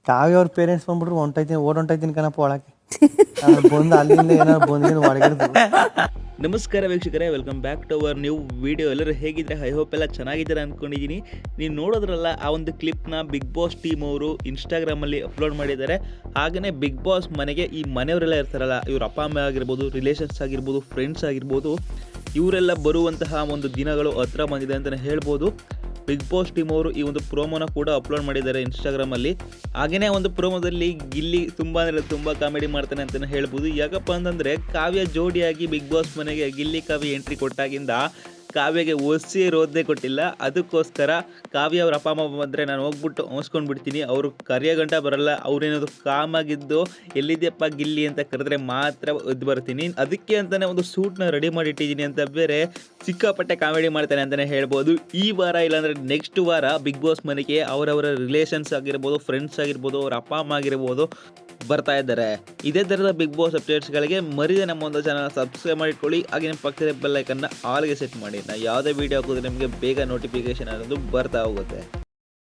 ಕಾವ್ಯ ಅವ್ರ ಪೇರೆಂಟ್ಸ್ ಬಂದ್ಬಿಟ್ರು ಹೊಂಟೈತೀನಿ ಕಣಪ್ಪ ಒಳಕ್ಕೆ ಬಂದು ಅಲ್ಲಿಂದ ಏನಾರು ಬಂದು ಒಳಗಿಡ್ದು. ನಮಸ್ಕಾರ ವೀಕ್ಷಕರೇ, welcome back to our new video. ಎಲ್ಲರೂ ಹೇಗಿದ್ರೆ ಐ ಹೋಪ್ ಎಲ್ಲ ಚೆನ್ನಾಗಿದ್ದಾರೆ ಅಂದ್ಕೊಂಡಿದ್ದೀನಿ. ನೀವು ನೋಡೋದ್ರಲ್ಲ ಆ ಒಂದು ಕ್ಲಿಪ್ನ ಬಿಗ್ ಬಾಸ್ ಟೀಮ್ ಅವರು ಇನ್ಸ್ಟಾಗ್ರಾಮಲ್ಲಿ ಅಪ್ಲೋಡ್ ಮಾಡಿದ್ದಾರೆ. ಹಾಗೆಯೇ ಬಿಗ್ ಬಾಸ್ ಮನೆಗೆ ಈ ಮನೆಯವರೆಲ್ಲ ಇರ್ತಾರಲ್ಲ, ಇವ್ರ ಅಪ್ಪ ಅಮ್ಮ ಆಗಿರ್ಬೋದು, ರಿಲೇಷನ್ಸ್ ಆಗಿರ್ಬೋದು, ಫ್ರೆಂಡ್ಸ್ ಆಗಿರ್ಬೋದು, ಇವರೆಲ್ಲ ಬರುವಂತಹ ಒಂದು ದಿನಗಳು ಹತ್ರ ಬಂದಿದೆ ಅಂತಲೇ ಹೇಳ್ಬೋದು. ಬಿಗ್ ಬಾಸ್ ಟೀಮ್ ಅವರು ಈ ಒಂದು ಪ್ರೋಮೋನ ಕೂಡ ಅಪ್ಲೋಡ್ ಮಾಡಿದ್ದಾರೆ ಇನ್ಸ್ಟಾಗ್ರಾಮಲ್ಲಿ. ಹಾಗೆಯೇ ಒಂದು ಪ್ರೋಮೋದಲ್ಲಿ ಗಿಲ್ಲಿ ತುಂಬ ಕಾಮಿಡಿ ಮಾಡ್ತಾನೆ ಅಂತಲೇ ಹೇಳ್ಬೋದು. ಯಾಕಪ್ಪ ಅಂತಂದರೆ ಕಾವ್ಯ ಜೋಡಿಯಾಗಿ ಬಿಗ್ ಬಾಸ್ ಮನೆಗೆ ಗಿಲ್ಲಿ ಕಾವ್ಯ ಎಂಟ್ರಿ ಕೊಟ್ಟಾಗಿಂದ ಕಾವ್ಯಗೆ ಒಸಿ ರೋದನೆ ಕೊಟ್ಟಿಲ್ಲ. ಅದಕ್ಕೋಸ್ಕರ ಕಾವ್ಯ ಅವ್ರ ಅಪ್ಪ ಅಮ್ಮ ಬಂದರೆ ನಾನು ಹೋಗ್ಬಿಟ್ಟು ಹೊಸ್ಕೊಂಡು ಬಿಡ್ತೀನಿ, ಅವರು ಕರೆಯೋ ಗಂಟ ಬರಲ್ಲ, ಅವ್ರೇನಾದ್ರು ಕಾಮಾಗಿದ್ದು ಎಲ್ಲಿದೆಯಪ್ಪ ಗಿಲ್ಲಿ ಅಂತ ಕರೆದ್ರೆ ಮಾತ್ರ ಎದ್ದು ಬರ್ತೀನಿ, ಅದಕ್ಕೆ ಅಂತಲೇ ಒಂದು ಸೂಟ್ನ ರೆಡಿ ಮಾಡಿ ಇಟ್ಟಿದ್ದೀನಿ ಅಂತ ಬೇರೆ ಸಿಕ್ಕಾಪಟ್ಟೆ ಕಾಮಿಡಿ ಮಾಡ್ತಾನೆ ಅಂತಲೇ ಹೇಳ್ಬೋದು. ಈ ವಾರ ಇಲ್ಲಾಂದರೆ ನೆಕ್ಸ್ಟ್ ವಾರ ಬಿಗ್ ಬಾಸ್ ಮನೆಗೆ ಅವರವರ ರಿಲೇಷನ್ಸ್ ಆಗಿರ್ಬೋದು, ಫ್ರೆಂಡ್ಸ್ ಆಗಿರ್ಬೋದು, ಅವ್ರ ಅಪ್ಪ ಅಮ್ಮ ಆಗಿರ್ಬೋದು ಬರ್ತಾ ಇದ್ದಾರೆ. ಇದೇ ಥರದ ಬಿಗ್ ಬಾಸ್ ಅಪ್ಡೇಟ್ಸ್ಗಳಿಗೆ ಮರಿದೆ ನಮ್ಮ ಒಂದು ಚಾನಲ್ ಸಬ್ಸ್ಕ್ರೈಬ್ ಮಾಡಿಕೊಳ್ಳಿ. ಹಾಗೆ ನಿಮ್ಮ ಪಕ್ಕದ ಬೆಲ್ ಐಕನ್ನ ಆಲ್ಗೆ ಸೆಟ್ ಮಾಡಿ. ನಾನು ಯಾವುದೇ ವೀಡಿಯೋ ಹಾಕಿದ್ರೆ ನಿಮಗೆ ಬೇಗ ನೋಟಿಫಿಕೇಶನ್ ಅನ್ನೋದು ಬರ್ತಾ ಹೋಗುತ್ತೆ.